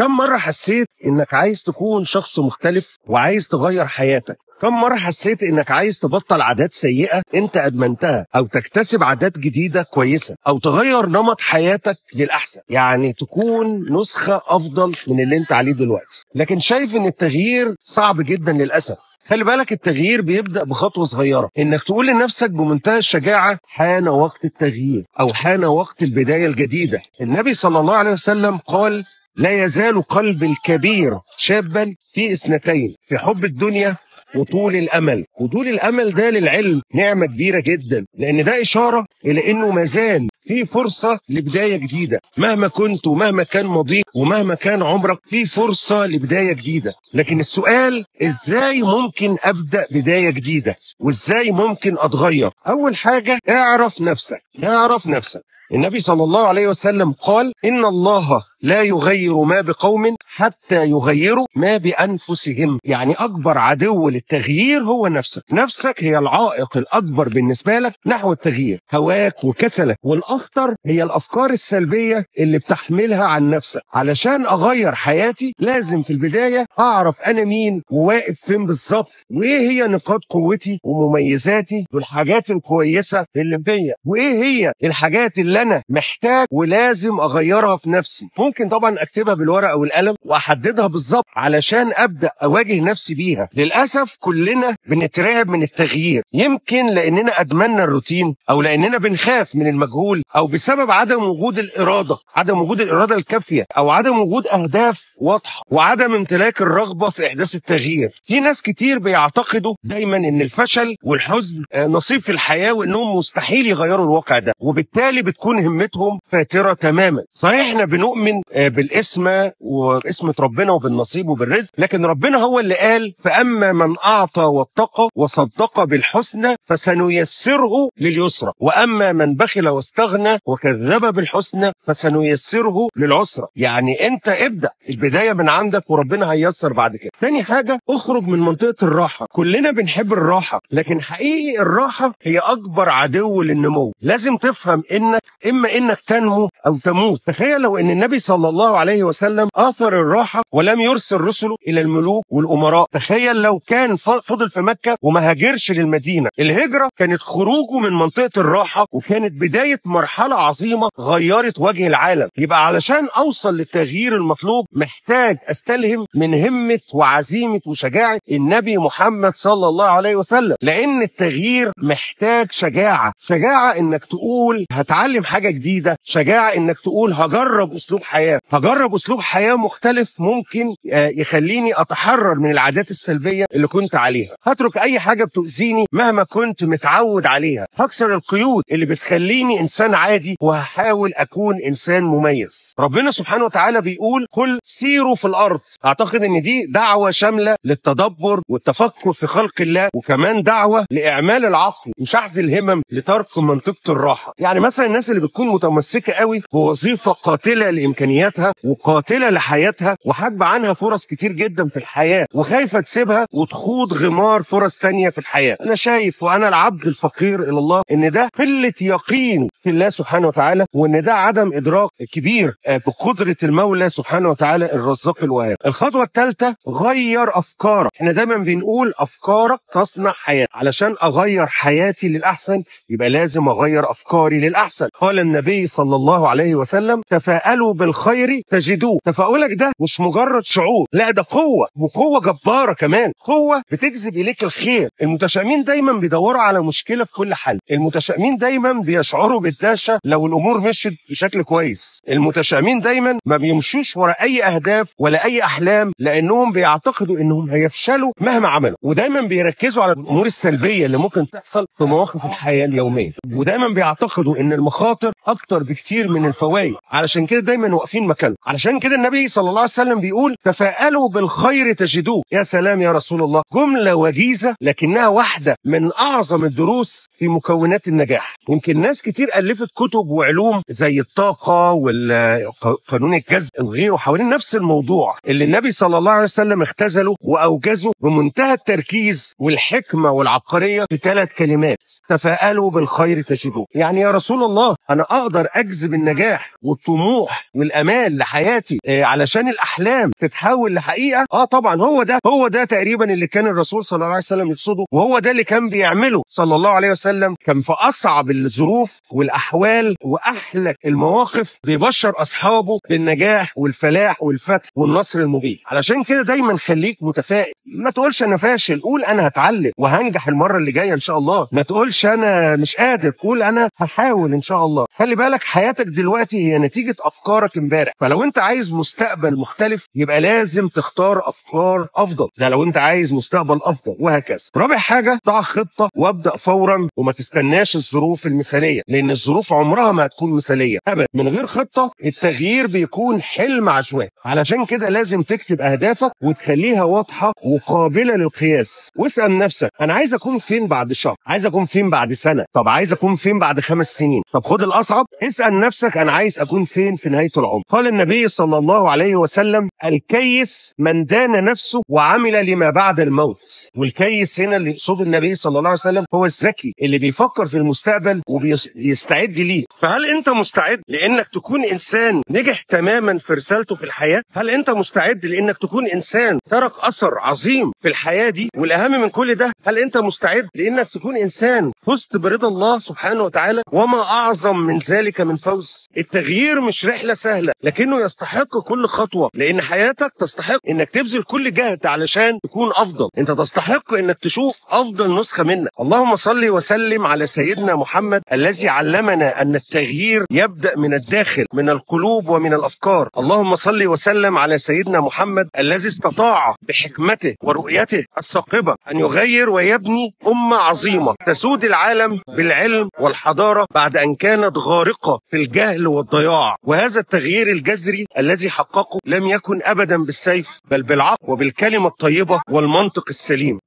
كم مرة حسيت إنك عايز تكون شخص مختلف وعايز تغير حياتك؟ كم مرة حسيت إنك عايز تبطل عادات سيئة أنت أدمنتها، أو تكتسب عادات جديدة كويسة، أو تغير نمط حياتك للأحسن، يعني تكون نسخة أفضل من اللي أنت عليه دلوقتي. لكن شايف إن التغيير صعب جدا للأسف. خلي بالك التغيير بيبدأ بخطوة صغيرة، إنك تقول لنفسك بمنتهى الشجاعة: حان وقت التغيير، أو حان وقت البداية الجديدة. النبي صلى الله عليه وسلم قال: لا يزال قلب الكبير شابا في اثنتين، في حب الدنيا وطول الأمل. وطول الأمل ده للعلم نعمة كبيرة جدا، لأن ده إشارة إلى أنه مازال في فرصة لبداية جديدة. مهما كنت ومهما كان ماضيك ومهما كان عمرك، في فرصة لبداية جديدة. لكن السؤال: إزاي ممكن أبدأ بداية جديدة؟ وإزاي ممكن أتغير؟ أول حاجة اعرف نفسك. اعرف نفسك. النبي صلى الله عليه وسلم قال: إن الله لا يغير ما بقوم حتى يغيروا ما بأنفسهم. يعني أكبر عدو للتغيير هو نفسك. نفسك هي العائق الأكبر بالنسبة لك نحو التغيير، هواك وكسلك، والأخطر هي الأفكار السلبية اللي بتحملها عن نفسك. علشان أغير حياتي لازم في البداية أعرف أنا مين وواقف فين بالظبط، وإيه هي نقاط قوتي ومميزاتي والحاجات الكويسة اللي فيا، وإيه هي الحاجات اللي أنا محتاج ولازم أغيرها في نفسي. ممكن طبعا اكتبها بالورقه والقلم واحددها بالظبط علشان ابدا اواجه نفسي بيها. للاسف كلنا بنترعب من التغيير، يمكن لاننا ادمنا الروتين، او لاننا بنخاف من المجهول، او بسبب عدم وجود الاراده، عدم وجود الاراده الكافيه، او عدم وجود اهداف واضحه، وعدم امتلاك الرغبه في احداث التغيير. في ناس كتير بيعتقدوا دايما ان الفشل والحزن نصيب في الحياه، وانهم مستحيل يغيروا الواقع ده، وبالتالي بتكون همتهم فاتره تماما. صحيح احنا بنؤمن بالاسم واسمة ربنا وبالنصيب وبالرزق، لكن ربنا هو اللي قال: فأما من أعطى واتقى وصدق بالحسنى فسنيسره لليسرى، وأما من بخل واستغنى وكذب بالحسنى فسنيسره للعسرى. يعني أنت ابدأ البداية من عندك وربنا هيسر بعد كده. تاني حاجة: اخرج من منطقة الراحة. كلنا بنحب الراحة، لكن حقيقي الراحة هي أكبر عدو للنمو. لازم تفهم إنك إما إنك تنمو أو تموت. تخيل لو إن النبي صلى الله عليه وسلم آثر الراحة ولم يرسل رسله إلى الملوك والأمراء. تخيل لو كان فضل في مكة وما هاجرش للمدينة. الهجرة كانت خروجه من منطقة الراحة، وكانت بداية مرحلة عظيمة غيرت وجه العالم. يبقى علشان أوصل للتغيير المطلوب محتاج أستلهم من همة وعزيمة وشجاعة النبي محمد صلى الله عليه وسلم، لأن التغيير محتاج شجاعة. شجاعة إنك تقول هتعلم حاجة جديدة، شجاعة إنك تقول هجرب أسلوب حياة، هجرب أسلوب حياة مختلف ممكن يخليني أتحرر من العادات السلبية اللي كنت عليها، هترك أي حاجة بتؤذيني مهما كنت متعود عليها، هكسر القيود اللي بتخليني إنسان عادي، وهحاول أكون إنسان مميز. ربنا سبحانه وتعالى بيقول: قل سيروا في الأرض. أعتقد إن دي دعوة شاملة للتدبر والتفكر في خلق الله، وكمان دعوة لإعمال العقل وشحذ الهمم لترك منطقة الراحة. يعني مثلا الناس اللي بتكون متمسكة قوي بوظيفة قاتلة لإمكانياتها وقاتلة لحياتها، وحاجبة عنها فرص كتير جدا في الحياة، وخايفة تسيبها وتخوض غمار فرص تانية في الحياة. أنا شايف وأنا العبد الفقير إلى الله إن ده قلة يقين في الله سبحانه وتعالى، وإن ده عدم إدراك كبير بقدرة المولى سبحانه وتعالى الرزاق الوهاب. الخطوة الثالثة: غير أفكارك. إحنا دايما بنقول أفكارك تصنع حياة. علشان أغير حياتي للأحسن يبقى لازم أغير أفكاري للأحسن. قال النبي صلى الله عليه وسلم: تفاءلوا بالخير تجدوه. تفاؤلك ده مش مجرد شعور، لا ده قوة، وقوة جبارة كمان، قوة بتجذب إليك الخير. المتشائمين دايما بيدوروا على مشكلة في كل حل. المتشائمين دايما بيشعروا بالدهشة لو الأمور مشيت بشكل كويس. المتشائمين دايما ما بيمشوش ورا أي أهداف ولا أي أحلام، لأنهم بيعتقدوا إنهم هيفشلوا مهما عملوا، ودايما بيركزوا على الأمور السلبية اللي ممكن تحصل في مواقف الحياة اليومية، ودايما بيعتقدوا إن المخاطر أكتر بكتير من الفوائد. علشان كده دايما واقفين مكانهم. علشان كده النبي صلى الله عليه وسلم بيقول: تفاءلوا بالخير تجدوه. يا سلام يا رسول الله، جملة وجيزة لكنها واحدة من أعظم الدروس في مكونات النجاح. يمكن ناس كتير ألفت كتب وعلوم زي الطاقة والقانون الجذب وغيره حوالين نفس الموضوع اللي النبي صلى الله عليه وسلم اختزله وأوجزه بمنتهى التركيز والحكمة والعبقرية في 3 كلمات: تفاءلوا بالخير تجدوه. يعني يا رسول الله أنا أقدر أجذب النجاح والطموح والامال لحياتي علشان الاحلام تتحول لحقيقه. طبعا هو ده تقريبا اللي كان الرسول صلى الله عليه وسلم يقصده، وهو ده اللي كان بيعمله صلى الله عليه وسلم. كان في اصعب الظروف والاحوال واحلك المواقف بيبشر اصحابه بالنجاح والفلاح والفتح والنصر المبين. علشان كده دايما خليك متفائل، ما تقولش انا فاشل، قول انا هتعلم وهنجح المره اللي جايه ان شاء الله. ما تقولش انا مش قادر، قول انا هحاول ان شاء الله. خلي بالك حياتك دلوقتي هي نتيجه افكارك امبارح، فلو انت عايز مستقبل مختلف يبقى لازم تختار افكار افضل، ده لو انت عايز مستقبل افضل، وهكذا. رابع حاجه، ضع خطه وابدا فورا وما تستناش الظروف المثاليه، لان الظروف عمرها ما هتكون مثاليه ابدا. من غير خطه التغيير بيكون حلم عشوائي. علشان كده لازم تكتب اهدافك وتخليها واضحه وقابله للقياس، واسال نفسك انا عايز اكون فين بعد شهر، عايز اكون فين بعد سنه، طب عايز اكون فين بعد 5 سنين. طب خد الاصعب، اسال نفسك انا عايز اكون فين في نهايه العمر. قال النبي صلى الله عليه وسلم الكيس من دان نفسه وعمل لما بعد الموت. والكيس هنا اللي يقصده النبي صلى الله عليه وسلم هو الذكي اللي بيفكر في المستقبل وبيستعد ليه. فهل انت مستعد لانك تكون انسان نجح تماما في رسالته في الحياه؟ هل انت مستعد لانك تكون انسان ترك اثر عظيم في الحياه دي؟ والاهم من كل ده، هل انت مستعد لانك تكون انسان فزت برضا الله سبحانه وتعالى؟ وما اعظم من ذلك من فوز. التغيير مش رحله سهله، لكنه يستحق كل خطوه، لان حياتك تستحق انك تبذل كل جهد علشان تكون افضل. انت تستحق انك تشوف افضل نسخه منك. اللهم صل وسلم على سيدنا محمد الذي علمنا ان التغيير يبدا من الداخل، من القلوب ومن الافكار. اللهم صل وسلم على سيدنا محمد الذي استطاع بحكمته ورؤيته الثاقبه ان يغير ويبني امه عظيمه تسود العالم بالعلم والحضاره بعد ان كانت غارقه في الجهل والضياع. وهذا التغيير الجذري الذي حققه لم يكن ابدا بالسيف، بل بالعقل وبالكلمه الطيبه والمنطق السليم.